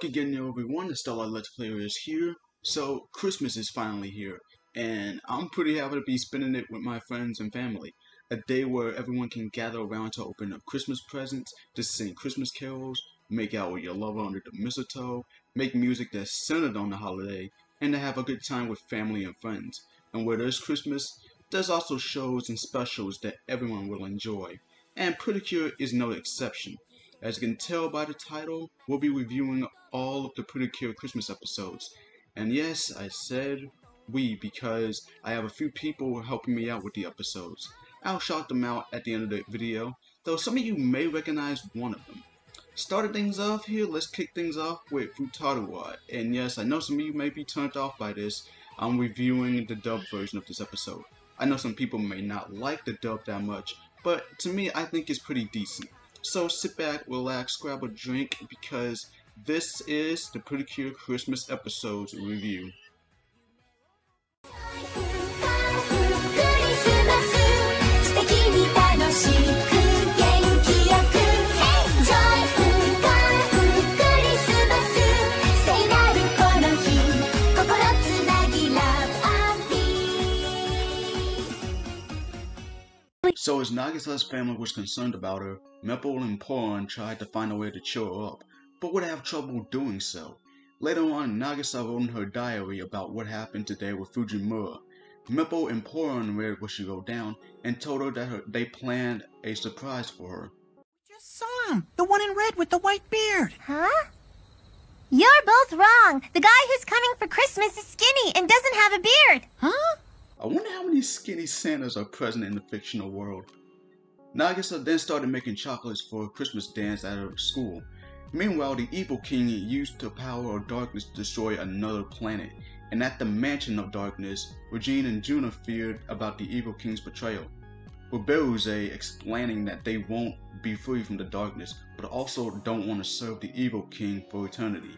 again, everyone. The Starlight Let's Player is here. So, Christmas is finally here, and I'm pretty happy to be spending it with my friends and family. A day where everyone can gather around to open up Christmas presents, to sing Christmas carols, make out with your lover under the mistletoe, make music that's centered on the holiday, and to have a good time with family and friends. And where there's Christmas, there's also shows and specials that everyone will enjoy. And Pretty Cure is no exception. As you can tell by the title, we'll be reviewing all of the Pretty Cure Christmas episodes. And yes, I said we because I have a few people helping me out with the episodes. I'll shout them out at the end of the video, though some of you may recognize one of them. Starting things off here, let's kick things off with Futari. And yes, I know some of you may be turned off by this. I'm reviewing the dub version of this episode. I know some people may not like the dub that much, but to me I think it's pretty decent. So sit back, relax, grab a drink, because this is the Pretty Cure Christmas episodes review. So as Nagisa's family was concerned about her, Maple and Poron tried to find a way to cheer her up, but would have trouble doing so. Later on, Nagisa wrote in her diary about what happened today with Fujimura. Maple and Poron read what she wrote down and told her that they planned a surprise for her. Just saw him! The one in red with the white beard! Huh? You're both wrong! The guy who's coming for Christmas is skinny and doesn't have a beard! Huh? I wonder how many skinny Santas are present in the fictional world. Nagisa then started making chocolates for a Christmas dance at her school. Meanwhile, the Evil King used the power of darkness to destroy another planet, and at the Mansion of Darkness, Regine and Juna feared about the Evil King's betrayal, with Beruze explaining that they won't be free from the darkness, but also don't want to serve the Evil King for eternity.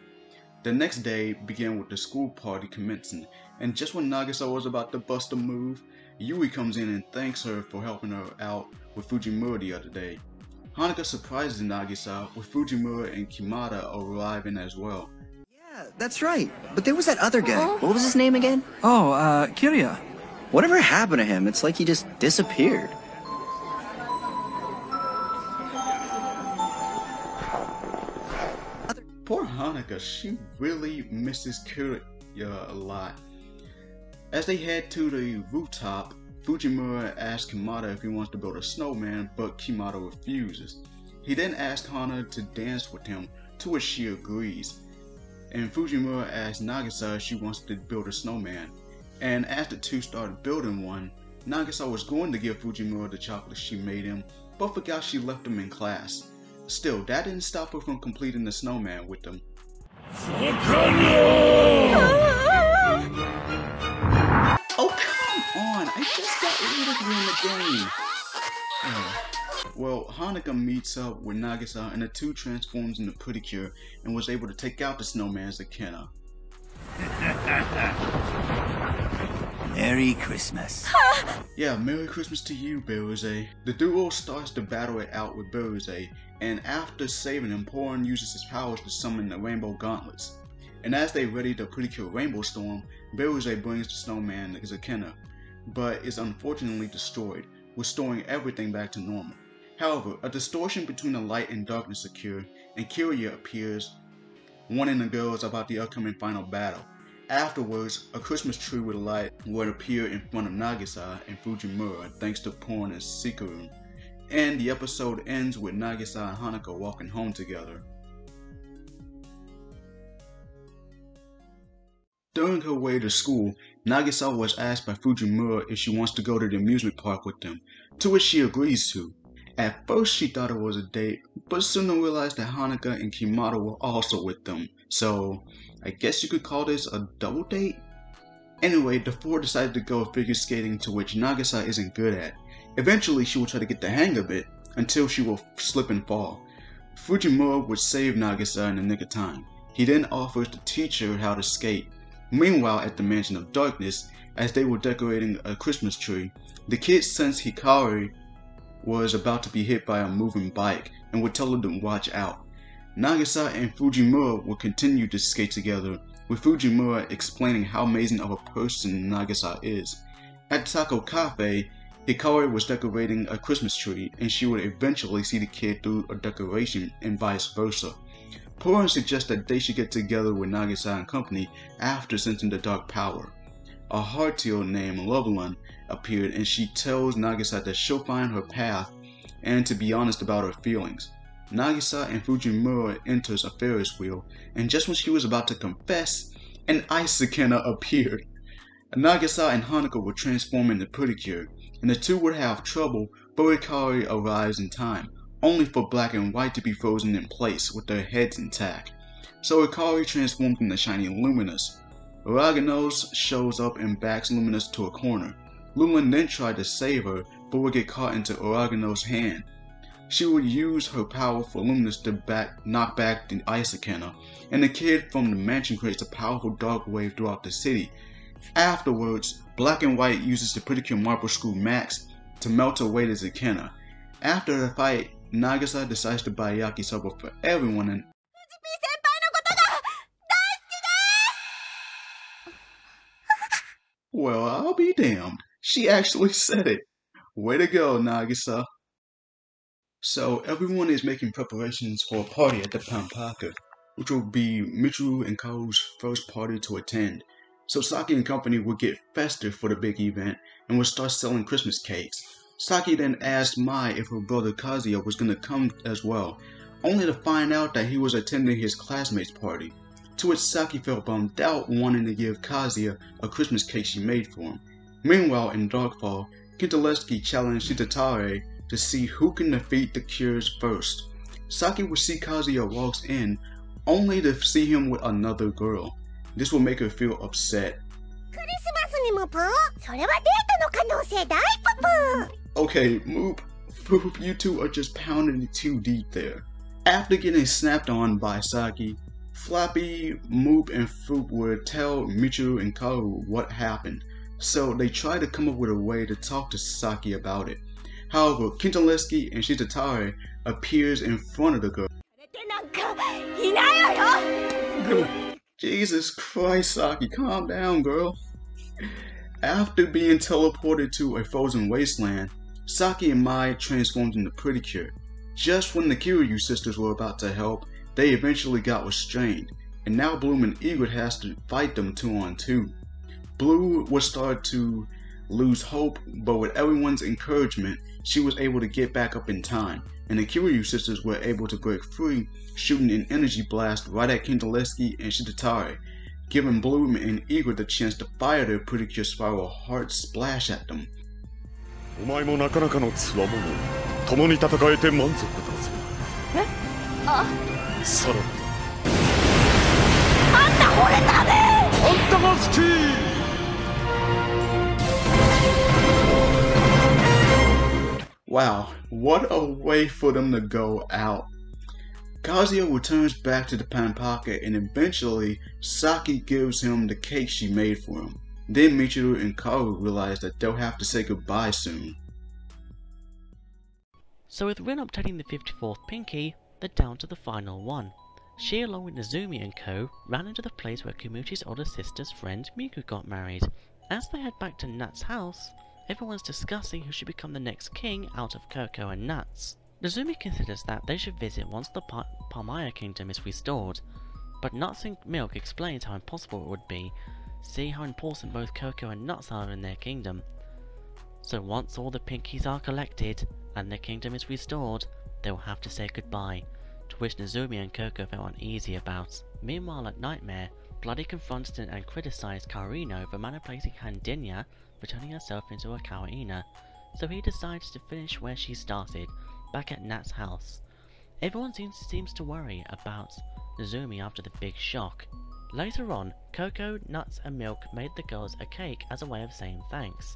The next day began with the school party commencing, and just when Nagisa was about to bust a move, Yui comes in and thanks her for helping her out with Fujimura the other day. Hanukkah surprises Nagisa with Fujimura and Kimata arriving as well. Yeah, that's right. But there was that other guy. What was his name again? Oh, Kirya. Whatever happened to him? It's like he just disappeared. Poor Hanukkah, she really misses Kirya a lot. As they head to the rooftop, Fujimura asks Kimata if he wants to build a snowman, but Kimata refuses. He then asks Hana to dance with him, to which she agrees. And Fujimura asks Nagisa if she wants to build a snowman. And as the two started building one, Nagisa was going to give Fujimura the chocolate she made him, but forgot she left him in class. Still, that didn't stop her from completing the snowman with them. Oh, come on! I just got rid of you in the game! Well, Hanukkah meets up with Nagisa and the two transforms into Pretty Cure and was able to take out the snowman's Akena. Merry Christmas. Yeah, Merry Christmas to you, Beruze. The duo starts to battle it out with Beruze, and after saving him, Poron uses his powers to summon the Rainbow Gauntlets. And as they ready to Pretty Cure Rainbow Storm, Beruze brings the snowman his Akena, but is unfortunately destroyed, restoring everything back to normal. However, a distortion between the light and darkness occurs, and Kirya appears, warning the girls about the upcoming final battle. Afterwards, a Christmas tree with light would appear in front of Nagisa and Fujimura thanks to Poron and Sikaru. And the episode ends with Nagisa and Hanukkah walking home together. During her way to school, Nagisa was asked by Fujimura if she wants to go to the amusement park with them, to which she agrees to. At first she thought it was a date, but soon realized that Hanukkah and Kimata were also with them, so I guess you could call this a double date? Anyway, the four decided to go figure skating, to which Nagisa isn't good at. Eventually she will try to get the hang of it, until she will slip and fall. Fujimura would save Nagisa in the nick of time. He then offers to teach her how to skate. Meanwhile, at the Mansion of Darkness, as they were decorating a Christmas tree, the kids sensed Hikari was about to be hit by a moving bike and would tell her to watch out. Nagisa and Fujimura will continue to skate together, with Fujimura explaining how amazing of a person Nagisa is. At the Taco Cafe, Hikari was decorating a Christmas tree, and she would eventually see the kid through a decoration and vice versa. Purin suggests that they should get together with Nagisa and company after sensing the dark power. A hardtail named Lovelin appeared, and she tells Nagisa that she'll find her path and to be honest about her feelings. Nagisa and Fujimura enters a Ferris wheel, and just when she was about to confess, an Isakena appeared. Nagisa and Hanukkah would transform into Pretty Cure, and the two would have trouble, but Hikari arrives in time, only for Black and White to be frozen in place with their heads intact. So Hikari transforms into Shiny Luminous. Uraganos shows up and backs Luminous to a corner. Lulin then tried to save her, but would get caught into Uraganos' hand. She would use her power for Luminous to knock back the Isakena, and the kid from the mansion creates a powerful dark wave throughout the city. Afterwards, Black and White uses the Pretty Cure Marble Screw Max to melt away the Zakena. After the fight, Nagisa decides to buy yakisoba for everyone and well, I'll be damned. She actually said it. Way to go, Nagisa. So everyone is making preparations for a party at the Panpaka, which will be Michiru and Kaoru's first party to attend. So Saki and company will get festive for the big event and will start selling Christmas cakes. Saki then asked Mai if her brother Kazuya was going to come as well, only to find out that he was attending his classmate's party. To which Saki felt bummed out, wanting to give Kazuya a Christmas cake she made for him. Meanwhile, in Darkfall, Kintalevsky challenged Shitatare to see who can defeat the Cures first. Saki will see Kazuya walks in, only to see him with another girl. This will make her feel upset. Okay, Moop, you two are just pounding it too deep there. After getting snapped on by Saki, Flappy, Moop, and Foop would tell Michiru and Kaoru what happened, so they try to come up with a way to talk to Saki about it. However, Kintalevsky and Shitatare appears in front of the girl. Jesus Christ, Saki, calm down, girl. After being teleported to a frozen wasteland, Saki and Mai transformed into Pretty Cure. Just when the Kiryu sisters were about to help, they eventually got restrained, and now Bloom and Egret has to fight them 2-on-2. Blue would start to lose hope, but with everyone's encouragement, she was able to get back up in time, and the Kiryu sisters were able to break free, shooting an energy blast right at Kintalevsky and Shitatare, giving Bloom and Egret the chance to fire their Pretty Cure Spiral Heart Splash at them. Wow, what a way for them to go out. Kazuya returns back to the Panpaka, and eventually Saki gives him the cake she made for him. Then Michiru and Kaoru realize that they'll have to say goodbye soon. So with Rin obtaining the 54th Pinky, they're down to the final one. She, along with Nezumi and co, ran into the place where Kumuchi's older sister's friend Miku got married. As they head back to Nat's house, everyone's discussing who should become the next king out of Coco and Nuts. Nezumi considers that they should visit once the Palmaya kingdom is restored, but Nuts and Milk explains how impossible it would be, seeing how important both Coco and Nuts are in their kingdom. So once all the Pinkies are collected, and their kingdom is restored, they will have to say goodbye, to which Nezumi and Coco felt uneasy about. Meanwhile at Nightmare, Bloody confronted and criticized Kaorina for manipulating Handinya for turning herself into a Kawaina, so he decides to finish where she started, back at Nat's house. Everyone seems to worry about Nezumi after the big shock. Later on, Coco, Nuts and Milk made the girls a cake as a way of saying thanks,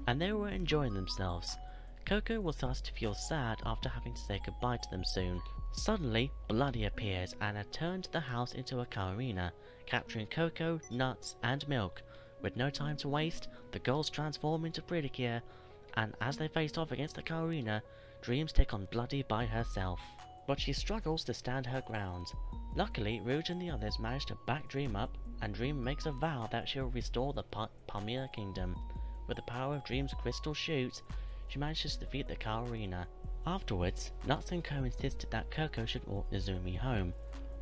and they were enjoying themselves. Coco will start to feel sad after having to say goodbye to them soon. Suddenly, Bloody appears and had turned the house into a Kaorina, capturing Coco, Nuts and Milk. With no time to waste, the girls transform into Pretty Cure, and as they face off against the Kaorina, Dreams take on Bloody by herself. but she struggles to stand her ground. Luckily, Rouge and the others manage to back Dream up, and Dream makes a vow that she will restore the Palmyra Kingdom. With the power of Dream's crystal shoot, she manages to defeat the Kawarina. Afterwards, Nuts and Co insisted that Coco should walk Nezumi home.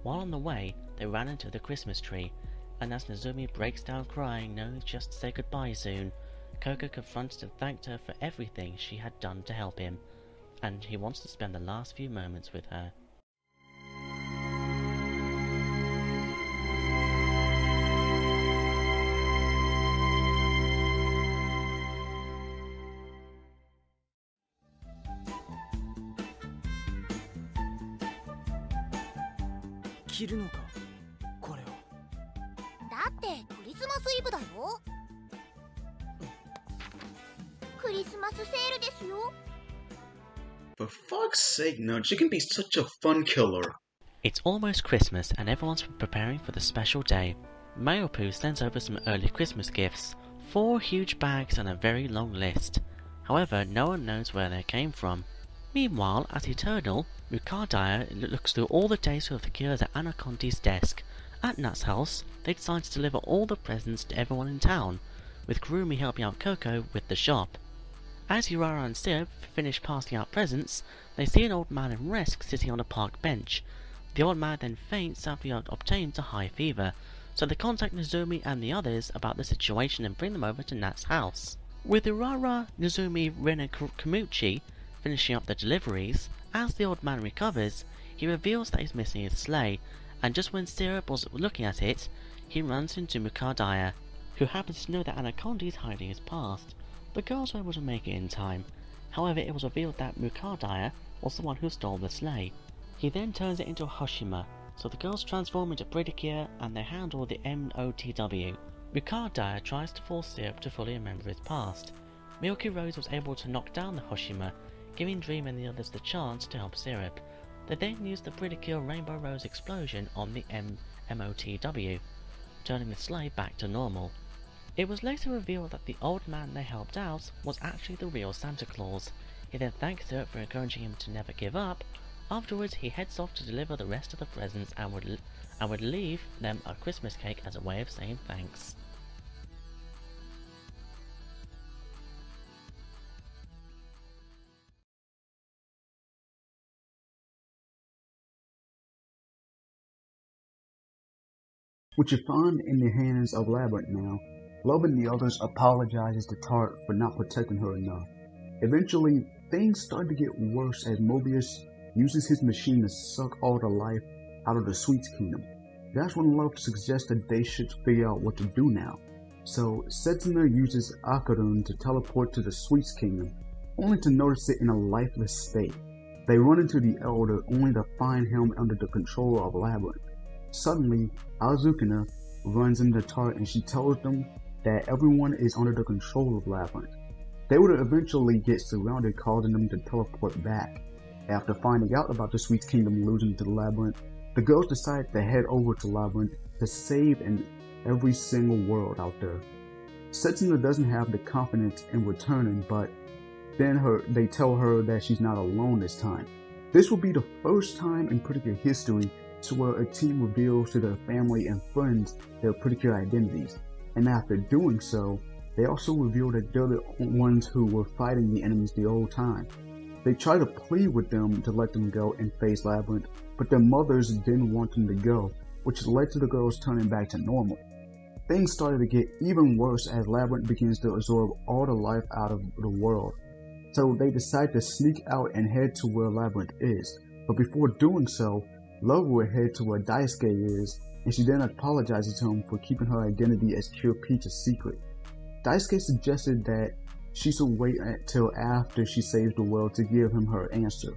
While on the way, they ran into the Christmas tree, and as Nezumi breaks down crying, knowing just to say goodbye soon, Coco confronts and thanked her for everything she had done to help him, and he wants to spend the last few moments with her. For fuck's sake, Nudge, you can be such a fun killer. It's almost Christmas and everyone's preparing for the special day. Mayopoo sends over some early Christmas gifts, 4 huge bags and a very long list. However, no one knows where they came from. Meanwhile, at Eternal, Mukadaya looks through all the days of the cures at Anacondi's desk. At Nat's house, they decide to deliver all the presents to everyone in town, with Kurumi helping out Coco with the shop. As Urara and Syrup finish passing out presents, they see an old man in Resk sitting on a park bench. The old man then faints after he obtains a high fever, so they contact Nezumi and the others about the situation and bring them over to Nat's house. With Urara, Nezumi, Rin and Kamuchi finishing up the deliveries, as the old man recovers, he reveals that he's missing his sleigh, and just when Syrup was looking at it, he runs into Mukadaya, who happens to know that Anaconda is hiding his past. The girls were able to make it in time. However, it was revealed that Mukadaya was the one who stole the sleigh. He then turns it into a Hoshima, so the girls transform into Pretty Cure and they handle the MOTW. Mukadaya tries to force Syrup to fully remember his past. Milky Rose was able to knock down the Hoshima, giving Dream and the others the chance to help Syrup. They then use the Pretty Cure Rainbow Rose explosion on the MOTW, turning the sleigh back to normal. It was later revealed that the old man they helped out was actually the real Santa Claus. He then thanked Syrup for encouraging him to never give up. Afterwards, he heads off to deliver the rest of the presents and would leave them a Christmas cake as a way of saying thanks. With your find in the hands of Labyrinth now, Love and the others apologizes to Tart for not protecting her enough. Eventually, things start to get worse as Mobius uses his machine to suck all the life out of the Sweets Kingdom. That's when Love suggests that they should figure out what to do now. So, Setsuna uses Akadun to teleport to the Sweets Kingdom, only to notice it in a lifeless state. They run into the Elder only to find him under the control of Labyrinth. Suddenly, Azukina runs into Tart and she tells them that everyone is under the control of Labyrinth. They would eventually get surrounded, causing them to teleport back. After finding out about the Sweets Kingdom losing to the Labyrinth, the girls decide to head over to Labyrinth to save in every single world out there. Setsuna doesn't have the confidence in returning, but then they tell her that she's not alone this time. This will be the first time in Pretty Cure history to where a team reveals to their family and friends their Pretty Cure identities, and after doing so, they also reveal that they're the ones who were fighting the enemies the whole time. They try to plead with them to let them go and face Labyrinth, but their mothers didn't want them to go, which led to the girls turning back to normal. Things started to get even worse as Labyrinth begins to absorb all the life out of the world. So they decide to sneak out and head to where Labyrinth is, but before doing so, Love will head to where Daisuke is, and she then apologizes to him for keeping her identity as Cure Peach a secret. Daisuke suggested that she should wait until after she saves the world to give him her answer.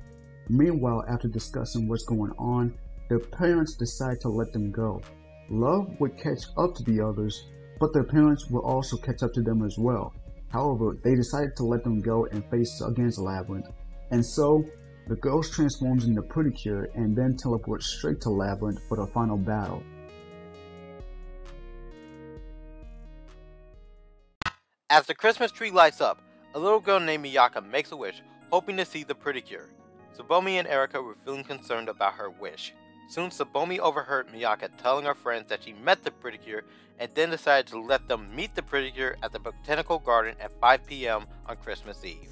Meanwhile, after discussing what's going on, their parents decide to let them go. Love would catch up to the others, but their parents will also catch up to them as well. However, they decided to let them go and face against Labyrinth, and so the girls transforms into Pretty Cure and then teleports straight to Labyrinth for the final battle. As the Christmas tree lights up, a little girl named Miyaka makes a wish, hoping to see the Pretty Cure. Tsubomi and Erika were feeling concerned about her wish. Soon Tsubomi overheard Miyaka telling her friends that she met the Pretty Cure and then decided to let them meet the Pretty Cure at the Botanical Garden at 5 p.m. on Christmas Eve.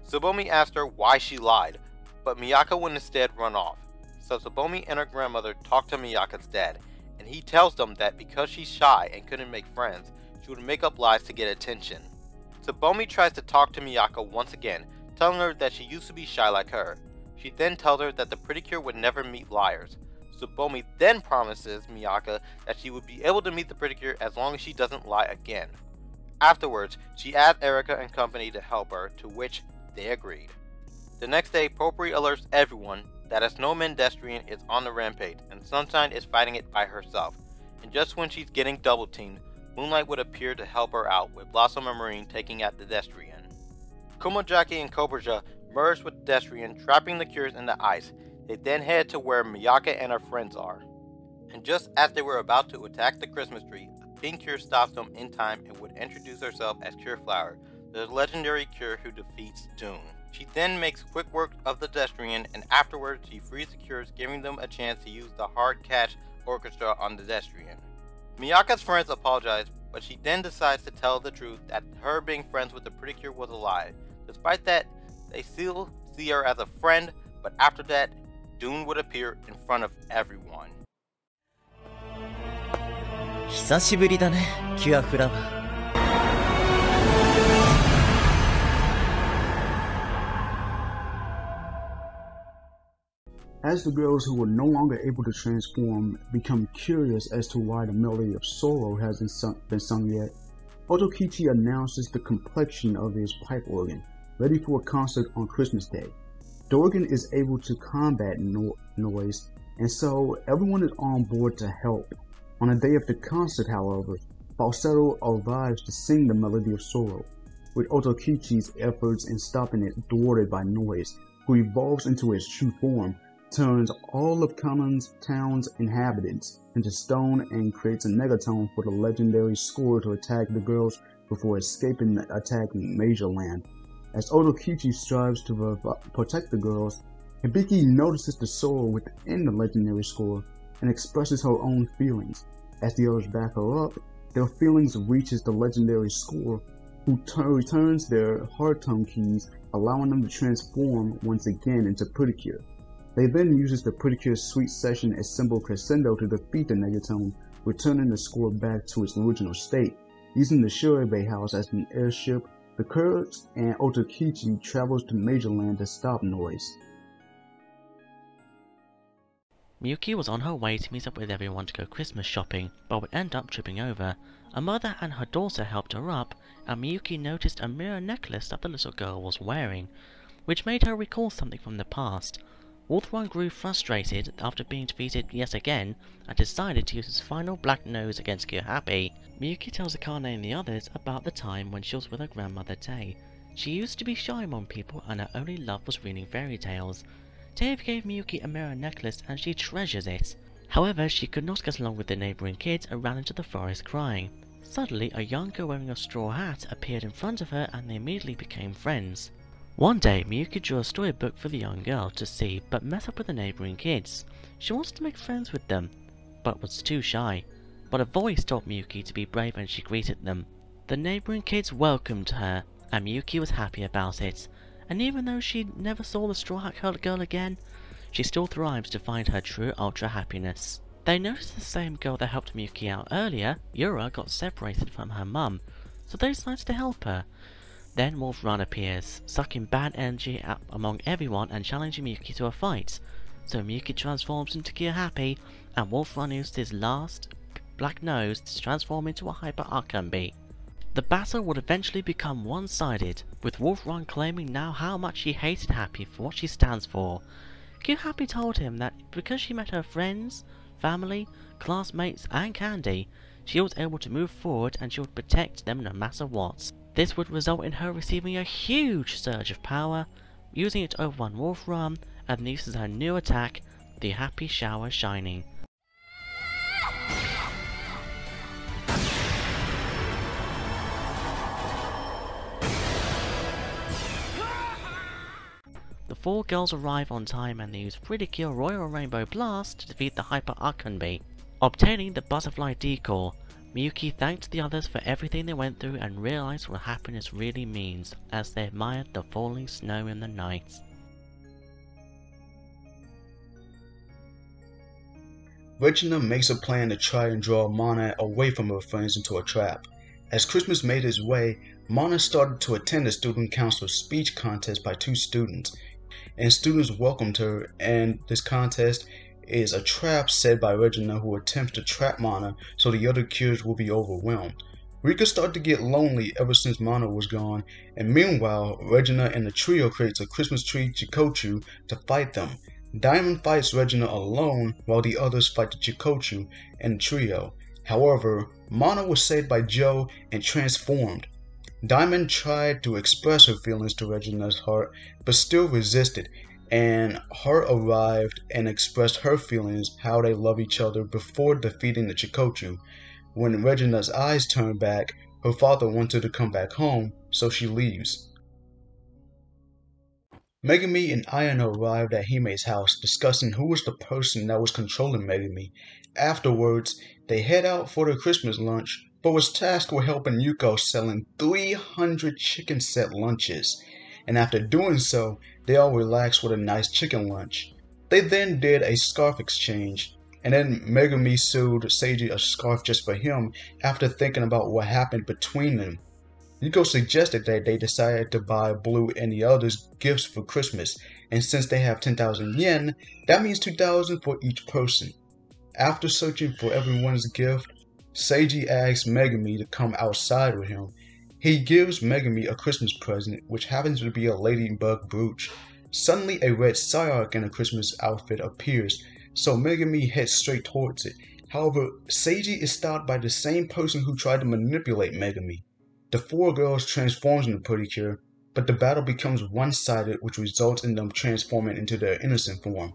Tsubomi asked her why she lied, but Miyaka would instead run off. So Tsubomi and her grandmother talk to Miyaka's dad, and he tells them that because she's shy and couldn't make friends, she would make up lies to get attention. Tsubomi tries to talk to Miyaka once again, telling her that she used to be shy like her. She then tells her that the Pretty Cure would never meet liars. Tsubomi then promises Miyaka that she would be able to meet the Pretty Cure as long as she doesn't lie again. Afterwards, she asked Erika and company to help her, to which they agreed. The next day, Potpourri alerts everyone that a snowman Destrian is on the rampage and Sunshine is fighting it by herself. And just when she's getting double teamed, Moonlight would appear to help her out, with Blossom and Marine taking out the Destrian. Kumojaki and Kobraja merge with Destrian, trapping the Cures in the ice. They then head to where Miyaka and her friends are. And just as they were about to attack the Christmas tree, a pink Cure stops them in time and would introduce herself as Cure Flower, the legendary Cure who defeats Doom. She then makes quick work of the Destrian, and afterwards she frees the Cures, giving them a chance to use the Heartcatch orchestra on the Destrian. Miyaka's friends apologize, but she then decides to tell the truth that her being friends with the Pretty Cure was a lie. Despite that, they still see her as a friend, but after that, Doom would appear in front of everyone. 久しぶりだね、キュアフラワー。 As the girls who were no longer able to transform become curious as to why the melody of sorrow hasn't been sung yet, Otokichi announces the complexion of his pipe organ, ready for a concert on Christmas Day. The organ is able to combat noise, and so everyone is on board to help. On the day of the concert, however, Falsetto arrives to sing the melody of sorrow, with Otokichi's efforts in stopping it thwarted by Noise, who evolves into his true form, turns all of Common's town's inhabitants into stone, and creates a negatone for the legendary score to attack the girls before escaping the attacking Major Land. As Otokichi strives to protect the girls, Hibiki notices the sorrow within the legendary score and expresses her own feelings. As the others back her up, their feelings reaches the legendary score, who returns their heart tone keys, allowing them to transform once again into Pretty Cure. They then uses the Pretty Cure Sweet Session as symbol crescendo to defeat the negatone, returning the score back to its original state. Using the Shirebe house as an airship, the Kurds and Otokichi travels to Major Land to stop Noise. Miyuki was on her way to meet up with everyone to go Christmas shopping, but would end up tripping over. A mother and her daughter helped her up, and Miyuki noticed a mirror necklace that the little girl was wearing, which made her recall something from the past. Wolfrun grew frustrated after being defeated yet again, and decided to use his final black nose against Kyohappy. Miyuki tells Akane and the others about the time when she was with her grandmother Tay. She used to be shy among people, and her only love was reading fairy tales. Tay gave Miyuki a mirror necklace, and she treasures it. However, she could not get along with the neighbouring kids and ran into the forest crying. Suddenly, a young girl wearing a straw hat appeared in front of her, and they immediately became friends. One day, Miyuki drew a storybook for the young girl to see, but met up with the neighbouring kids. She wanted to make friends with them, but was too shy. But a voice told Miyuki to be brave, and she greeted them. The neighbouring kids welcomed her, and Miyuki was happy about it. And even though she never saw the Straw Hat girl again, she still thrives to find her true ultra happiness. They noticed the same girl that helped Miyuki out earlier, Yura, got separated from her mum, so they decided to help her. Then Wolfrun appears, sucking bad energy out among everyone and challenging Miyuki to a fight. So Miyuki transforms into Kyohappy, and Wolfrun used his last black nose to transform into a Hyper Arcumby. The battle would eventually become one-sided, with Wolfrun claiming now how much he hated Happy for what she stands for. Kyohappy told him that because she met her friends, family, classmates and Candy, she was able to move forward and she would protect them no matter what. This would result in her receiving a huge surge of power, using it to overrun Wolfrun, and then uses her new attack, the Happy Shower Shining. The 4 girls arrive on time and use Pretty Royal Rainbow Blast to defeat the Hyper Archonbi, obtaining the Butterfly Decor. Miyuki thanked the others for everything they went through and realized what happiness really means as they admired the falling snow in the night. Regina makes a plan to try and draw Mana away from her friends into a trap. As Christmas made its way, Mana started to attend a student council speech contest by 2 students, and students welcomed her, and this contest is a trap set by Regina, who attempts to trap Mana so the other kids will be overwhelmed. Rika started to get lonely ever since Mana was gone, and meanwhile, Regina and the trio creates a Christmas tree HUGtto to fight them. Diamond fights Regina alone while the others fight the HUGtto and the trio. However, Mana was saved by Joe and transformed. Diamond tried to express her feelings to Regina's heart, but still resisted, and Heart arrived and expressed her feelings, how they love each other before defeating the HUGtto. When Regina's eyes turned back, her father wanted to come back home, so she leaves. Megumi and Ayano arrived at Hime's house, discussing who was the person that was controlling Megumi. Afterwards, they head out for their Christmas lunch, but was tasked with helping Yuko selling 300 chicken set lunches. And after doing so, they all relaxed with a nice chicken lunch. They then did a scarf exchange, and then Megumi sewed Seiji a scarf just for him after thinking about what happened between them. Yuko suggested that they decided to buy Blue and the others gifts for Christmas, and since they have 10,000 yen, that means 2,000 for each person. After searching for everyone's gift, Seiji asks Megumi to come outside with him. He gives Megumi a Christmas present, which happens to be a ladybug brooch. Suddenly a red Psyarch in a Christmas outfit appears, so Megumi heads straight towards it. However, Seiji is stopped by the same person who tried to manipulate Megumi. The 4 girls transforms into Pretty, but the battle becomes one-sided, which results in them transforming into their innocent form.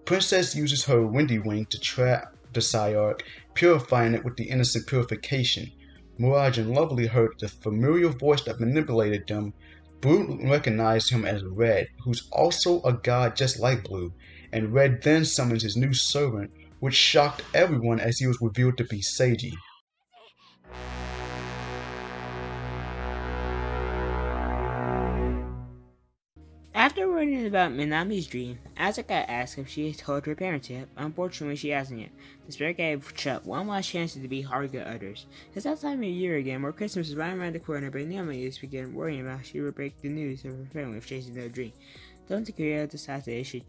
Princess uses her Windy Wing to trap the Psyarch, purifying it with the innocent purification. Mirage and Lovely heard the familiar voice that manipulated them. Blue recognized him as Red, who's also a god just like Blue, and Red then summons his new servant, which shocked everyone as he was revealed to be Seiji. After learning about Minami's dream, Asuka asked if she had told her parents yet. Unfortunately, she hasn't yet. The spirit gave Chuck one last chance to be hard to others. It's that time of year again, where Christmas is right around the corner, but Minami is beginning worrying about she would break the news of her family if chasing their dream. Don Takira decides that they should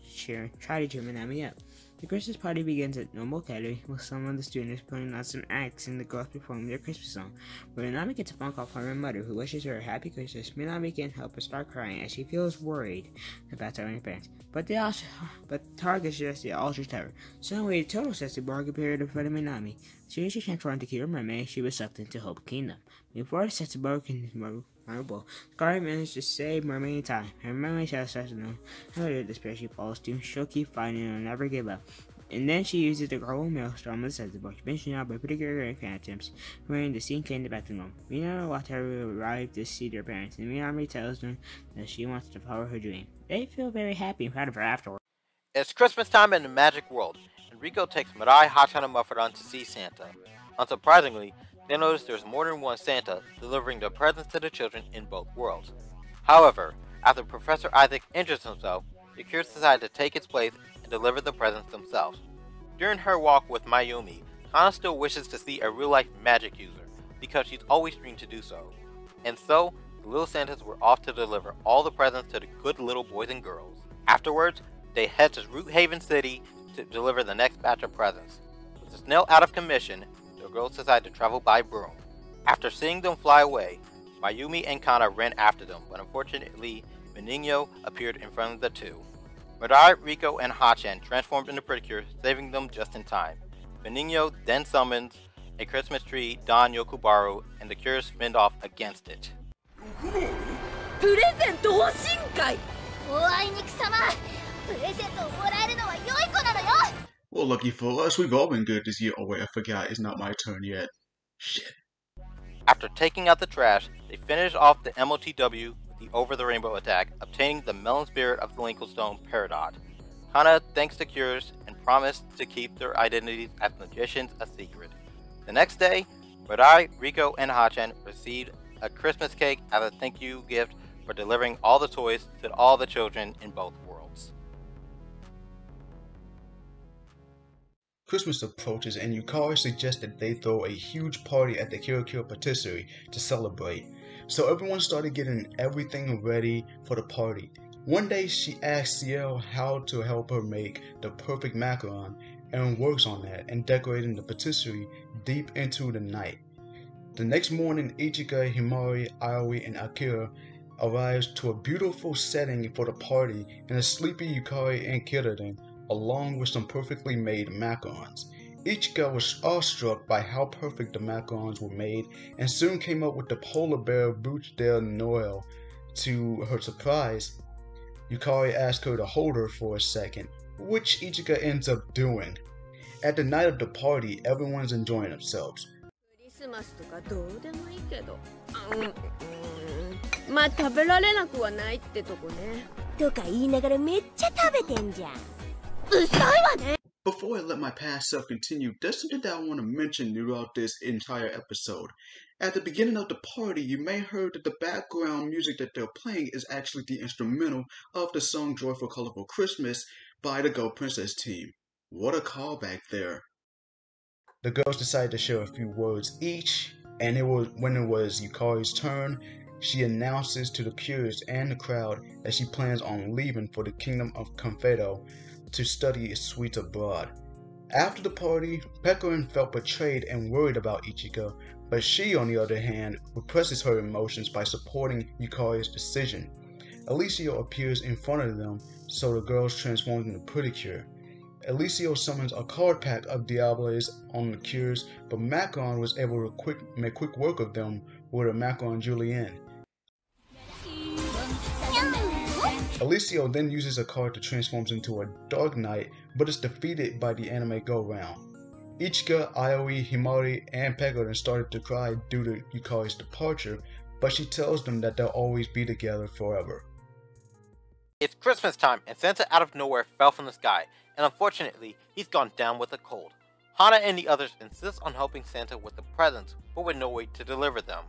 try to cheer Minami up. The Christmas party begins at Normal Academy, with some of the students putting on some acts and the girls performing their Christmas song. When Minami gets a phone call from her mother, who wishes her a happy Christmas, Minami can't help but start crying as she feels worried about telling her parents. But Target suggests the altar tower. Suddenly, a total sexy bark appeared in front of Minami. As soon as she transformed to Kira Mermaid, she was sucked into Hope Kingdom. Before the sexy bark and Marble, Scarlet managed to save Mermaid in time. Her Mermaid shall start to know how to despair she falls to. She'll keep fighting and will never give up. And then she uses the global maelstrom on the sexy bark, finishing out by pretty good attempts, wearing the scene came back to normal. Minami watched her arrive to see their parents, and Minami tells them that she wants to follow her dream. They feel very happy and proud of her afterward. It's Christmas time in the magic world, and Rico takes Mirai, Hachian, and Muffet to see Santa. Unsurprisingly, they notice there's more than one Santa delivering the presents to the children in both worlds. However, after Professor Isaac injures himself, the Cures decide to take its place and deliver the presents themselves. During her walk with Mayumi, Kana still wishes to see a real-life magic user, because she's always dreamed to do so. And so, the little Santas were off to deliver all the presents to the good little boys and girls. Afterwards, they head to Root Haven City to deliver the next batch of presents. With the snail out of commission, the girls decide to travel by broom. After seeing them fly away, Mayumi and Kana ran after them, but unfortunately, Benigno appeared in front of the two. Mirai, Rico, and Hachian transformed into Pretty, saving them just in time. Benigno then summons a Christmas tree, Don Yokubaru, and the Cures fend off against it. Well, lucky for us, we've all been good this year. Oh wait, I forgot, it's not my turn yet. Shit. After taking out the trash, they finish off the MOTW with the over-the-rainbow attack, obtaining the melon spirit of the Linkle Stone Peridot. Hana thanks the Cures and promised to keep their identities as magicians a secret. The next day, Rodai, Riko, and Hachan received a Christmas cake as a thank you gift for delivering all the toys to all the children in both worlds. Christmas approaches and Yukari suggested they throw a huge party at the Kirikiri Patisserie to celebrate. So everyone started getting everything ready for the party. One day she asked Ciel how to help her make the perfect macaron and works on that and decorating the patisserie deep into the night. The next morning, Ichika, Himari, Aoi, and Akira arrives to a beautiful setting for the party in a sleepy Yukari and Kiraden, along with some perfectly made macarons. Ichika was awestruck by how perfect the macarons were made and soon came up with the polar bear Bouche de Noël. To her surprise, Yukari asked her to hold her for a second, which Ichika ends up doing. At the night of the party, everyone's enjoying themselves. クリスマスとかどうでもいいけど、まあ食べられなくはないってとこね。とか言いながらめっちゃ食べてんじゃん。うっさいわね。 Before I let my past self continue, there's something that I want to mention throughout this entire episode. At the beginning of the party, you may have heard that the background music that they're playing is actually the instrumental of the song Joyful Colorful Christmas by the Go Princess team. What a callback there. The girls decided to share a few words each, and when it was Yukari's turn, she announces to the Cures and the crowd that she plans on leaving for the Kingdom of Confedo to study sweets abroad. After the party, Pecorin felt betrayed and worried about Ichika, but she, on the other hand, represses her emotions by supporting Yukari's decision. Alicio appears in front of them, so the girls transform into Pretty-Cure. Alicio summons a card pack of Diables on the Cures, but Macaron was able to make quick work of them with a Macaron Julienne. Alicio then uses a card to transform into a Dark Knight, but is defeated by the anime go-round. Ichika, Aoi, Himari, and Pecorin started to cry due to Yukari's departure, but she tells them that they'll always be together forever. It's Christmas time, and Santa out of nowhere fell from the sky, and unfortunately, he's gone down with a cold. Hana and the others insist on helping Santa with the presents, but with no way to deliver them.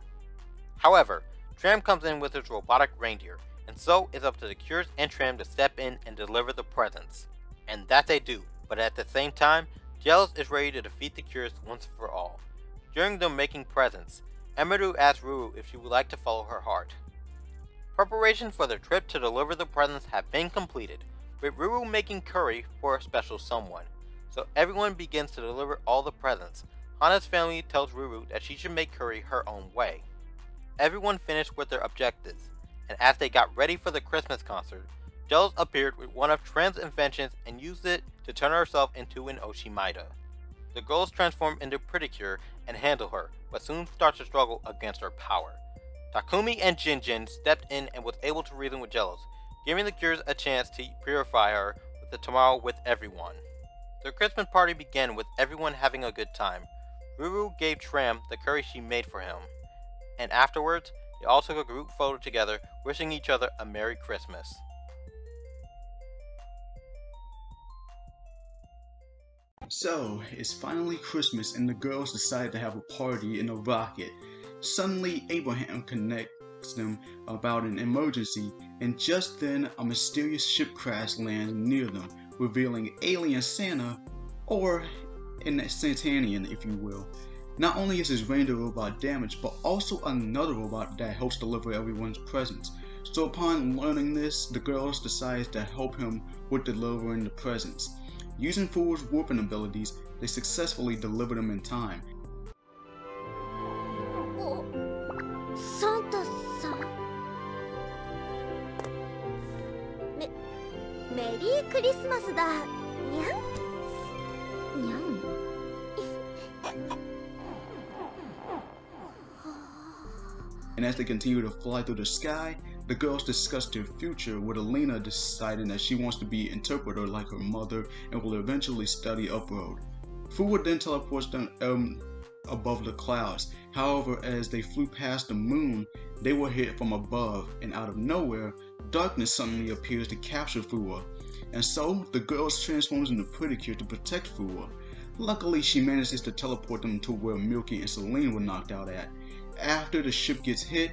However, Tram comes in with his robotic reindeer, and so it's up to the Cures and Tram to step in and deliver the presents. And that they do, but at the same time, Jealous is ready to defeat the Cures once for all. During them making presents, Emeru asks Ruru if she would like to follow her heart. Preparations for their trip to deliver the presents have been completed, with Ruru making curry for a special someone. So everyone begins to deliver all the presents. Hana's family tells Ruru that she should make curry her own way. Everyone finished with their objectives, and as they got ready for the Christmas concert, Jealous appeared with one of Tram's inventions and used it to turn herself into an Oshimaida. The girls transform into Pretty-Cure and handle her, but soon start to struggle against her power. Takumi and Jinjin stepped in and was able to reason with Jealous, giving the Cures a chance to purify her with the tomorrow with everyone. The Christmas party began with everyone having a good time. Ruru gave Tram the curry she made for him, and afterwards, they all took a group photo together, wishing each other a Merry Christmas. So, it's finally Christmas and the girls decide to have a party in a rocket. Suddenly, Abraham connects them about an emergency, and just then, a mysterious ship crash lands near them, revealing Alien Santa, or an Santanian if you will. Not only is his reindeer robot damaged, but also another robot that helps deliver everyone's presents. So upon learning this, the girls decide to help him with delivering the presents. Using Furu's warping abilities, they successfully deliver them in time. Santa-san. Merry Christmas da. Nyan? Nyan. And as they continue to fly through the sky, the girls discuss their future, with Alina deciding that she wants to be an interpreter like her mother and will eventually study abroad. Furu then teleports them above the clouds. However, as they flew past the moon, they were hit from above, and out of nowhere, darkness suddenly appears to capture Fuwa. And so, the girls transforms into Pretty to protect Fuwa. Luckily, she manages to teleport them to where Milky and Celine were knocked out at. After the ship gets hit,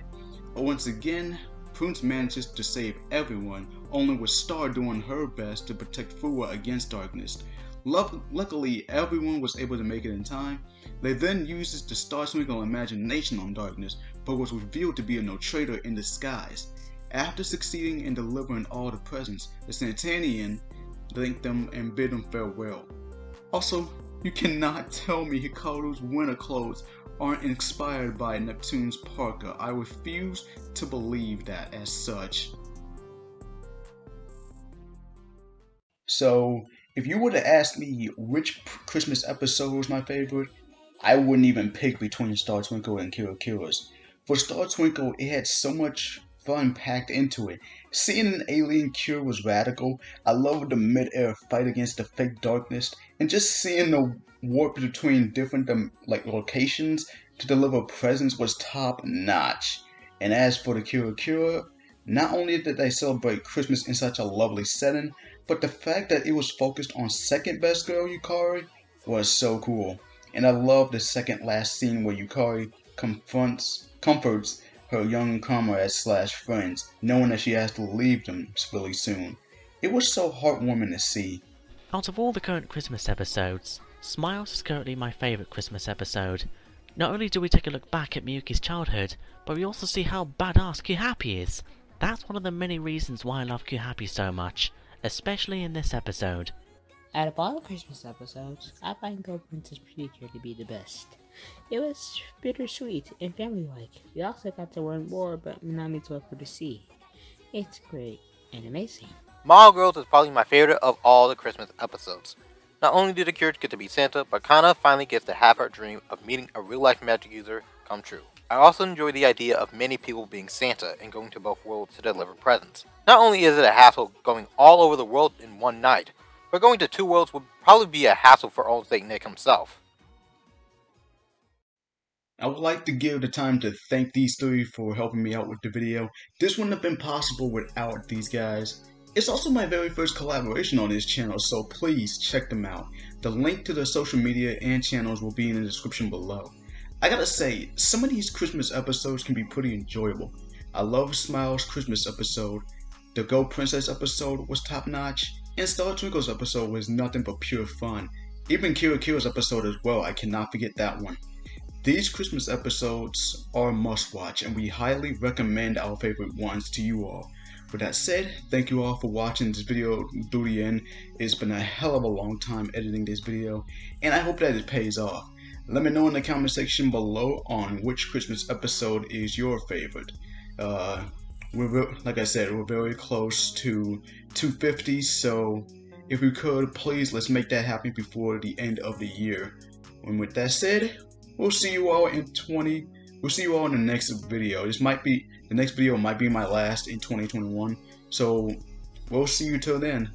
once again, Prunce manages to save everyone, only with Star doing her best to protect Fuwa against darkness. Luckily, everyone was able to make it in time. They then uses the Star Twinkle imagination on darkness, but was revealed to be a no traitor in disguise. After succeeding in delivering all the presents, the Santanian thanked them and bid them farewell. Also, you cannot tell me Hikaru's winter clothes aren't inspired by Neptune's parka. I refuse to believe that as such. So, if you were to ask me which Christmas episode was my favorite, I wouldn't even pick between Star Twinkle and Kira Kira's. For Star Twinkle, it had so much fun packed into it. Seeing an alien cure was radical. I loved the mid-air fight against the fake darkness, and just seeing the warp between different locations to deliver presents was top notch. And as for the Kira, not only did they celebrate Christmas in such a lovely setting, but the fact that it was focused on second best girl Yukari was so cool. And I love the second last scene where Yukari comforts her young comrades / friends, knowing that she has to leave them really soon. It was so heartwarming to see. Out of all the current Christmas episodes, Smiles is currently my favourite Christmas episode. Not only do we take a look back at Miyuki's childhood, but we also see how badass Q-Happy is. That's one of the many reasons why I love Q-Happy so much, especially in this episode. Out of all the Christmas episodes, I find Go Princess Pretty Cure to be the best. It was bittersweet and family-like. We also got to learn more about Minami's love for the sea. It's great and amazing. Maho Girls is probably my favorite of all the Christmas episodes. Not only did the Cure get to be Santa, but Kana finally gets to have her dream of meeting a real-life magic user come true. I also enjoy the idea of many people being Santa and going to both worlds to deliver presents. Not only is it a hassle going all over the world in one night, but going to 2 worlds would probably be a hassle for old Saint Nick himself. I would like to give the time to thank these 3 for helping me out with the video. This wouldn't have been possible without these guys. It's also my very first collaboration on this channel, so please check them out. The link to their social media and channels will be in the description below. I gotta say, some of these Christmas episodes can be pretty enjoyable. I love Smile's Christmas episode, the Go Princess episode was top notch, and Star Twinkle's episode was nothing but pure fun. Even Kira Kira's episode as well, I cannot forget that one. These Christmas episodes are a must watch, and we highly recommend our favorite ones to you all. With that said, thank you all for watching this video through the end. It's been a hell of a long time editing this video, and I hope that it pays off. Let me know in the comment section below on which Christmas episode is your favorite. Like I said, we're very close to 250, so if we could, please let's make that happen before the end of the year. And with that said, we'll see you all in the next video. The next video might be my last in 2021, so we'll see you till then.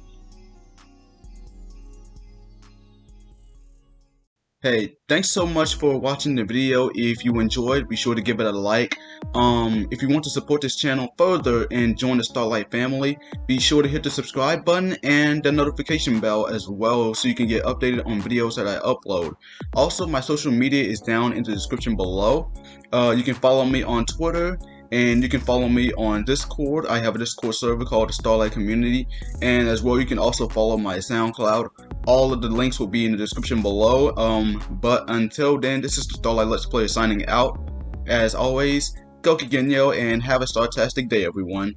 Hey, thanks so much for watching the video. If you enjoyed, be sure to give it a like. If you want to support this channel further and join the Starlight family, be sure to hit the subscribe button and the notification bell as well so you can get updated on videos that I upload. Also, my social media is down in the description below. You can follow me on Twitter, and you can follow me on Discord. I have a Discord server called the Starlight Community, and as well you can also follow my SoundCloud. All of the links will be in the description below. But until then, this is the Starlight Let's Play signing out. As always, Doki Genyo, and have a startastic day, everyone.